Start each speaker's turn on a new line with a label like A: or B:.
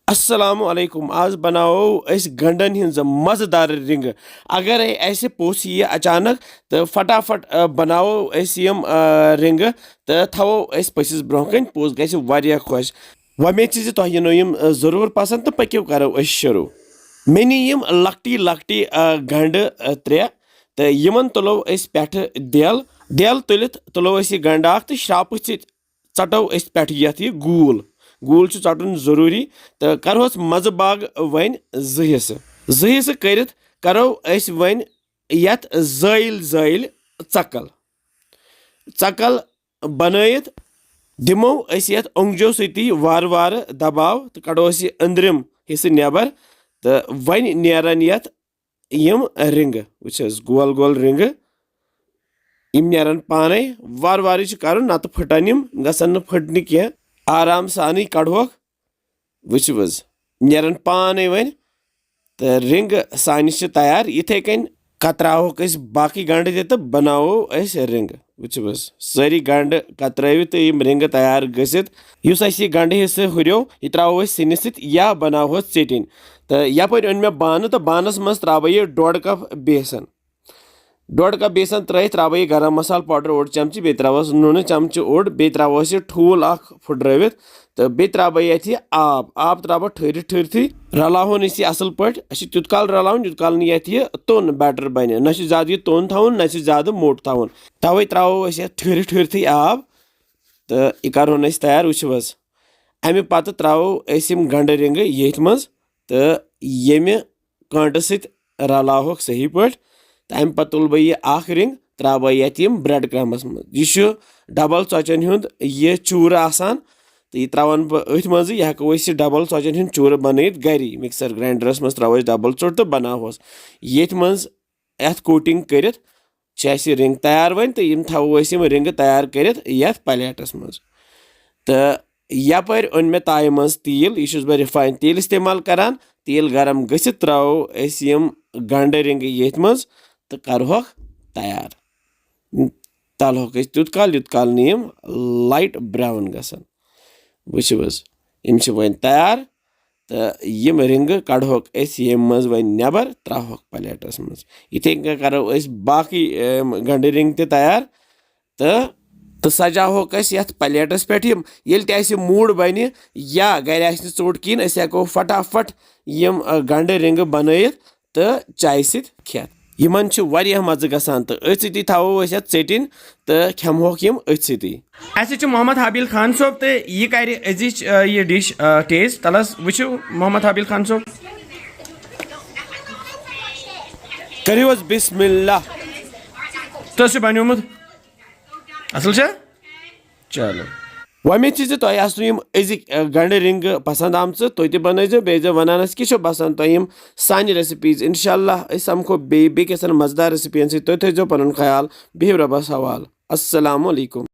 A: अस्सलाम वालेकुम। आज बनाओ अस गंडन हिंज मजेदार रिंग। अगर ऐसे पोस ये अचानक तो फटाफट बनाओ अस यम रिंग तो थवो अस पसिस ब्रोह पोस गस वारिया खुश। वमेद ज तोह यिनो यम जरूर पसंद तो पक्यो करो अस शुरू। मे नी यम लकटी लकटी गंड त्रे तो यमन तुलो अस पेठ देल देल तुलित तुलो अस यह गंड अख तो श्राप चटो अस पेठ यथ यह गूल गूल चटन जरूरी तो करोस मज बाग वन जहिस करित करो अस वन यथ ज़ाइल ज़ाइल चकल चकल बनयत दिमो अस यथ ओंगजो सती वार वार दबाव तो कड़ो अस अंदरिम हिस्से नेबर तो वन नेरन यथ यम रिंग वुचस गोल गोल रिंग यम नेरन पाने वार वार करन नत फटन यम गसन फटन कह आराम सान कड़ोक वुच नेरन पाने वन तो रिंग सान तैयार इथे कन कतरावोक बाकी गंड तो बनावो अस रिंग वुच सारी गंड कतरव तो यम रिंग तैयार गसित युस अस यह गंड हिस्से हुर्यो यह त्रावो सिनिस या बनावो चटिन तो यपर ओन मे बान तो बानस मज त्राव यह 1.5 कप बेसन 1.5 कप बेसन त्राव यह गरम मसाला पाउडर 1 चमच बे त्रावस नून चमच 1 बे त्रावस यह ठूल फुट्रवित तो बे त्राव यथ आब त्राव ठहर ठहरथी रलावन इस असल पे तुत काल रलावन युत काल यथ यह तोन बैटर बन न ज्यादा यह तोन थवन न ज्यादा मोट थवन तवे त्रावो ठहर ठहरथी आब तो यह करोन तैयार वुच अमे पत त्रावो गंड रिंग येथ मज तो ये कांटे सत रलावोक सही पे तो अमे पत तुल बह यह रिंग त्राव यथ यम ब्रेड क्रम्स मज यह डबल चौचन हुंद यह चूर आसान तो यह त्रावन बह अथ मज यह हेको डबल चौचन हुंद चूर बनयित गरी मिक्सर ग्राइंडरस मज त्रावो डबल चोट तो बनावोस येथ मज यथ कोटिंग करित रिंग तैयार वन तो यम थवो यम रिंग तैयार करित यथ प्लेटस मज तो यपर ओन मे ताय मज तेल यह बह रिफाइन तेल इस्तेमाल करान तेल गरम गसित त्रावो यम गंड रिंग येथ मज तो करहोक तैयार तलहोक तुत काल नीम लाइट ब्राउन गसन वुच यम वन तैयार तो यम रिंग कड़होक यम मज वन नेबर त्राहोक प्लेटस मज इथे करो बाकी गंड रिंग तैयार तो सजाहोक यथ प्लेटस पे ये मूड बन या घर चोट कहीं हेको फटाफट यम गंड रिंग बनयित तो चाय सत खेत यमन वारिया मज गसान तो अथ सती थवो चटिन तो खेमहोक यम अथ सती अस मोहम्मद हाबिल खान सोब तो यह कर अजिच यह डिश टेस्ट तलस वुचु मोहम्मद हाबिल खान सोब करियो बिस्मिल्लाह तो बनोमुत असल चलो वमेद तुह आसो यम अजिक गंड रिंग पसंद आमच तुह बनजो बे वनान कह बसान तुम सान रेसिपीज इंशाल्लाह समखो बेसन मजेदार रेसिपीन तुह थो पन ख्याल बिहु रबस हवाल अस्सलाम वालेकुम।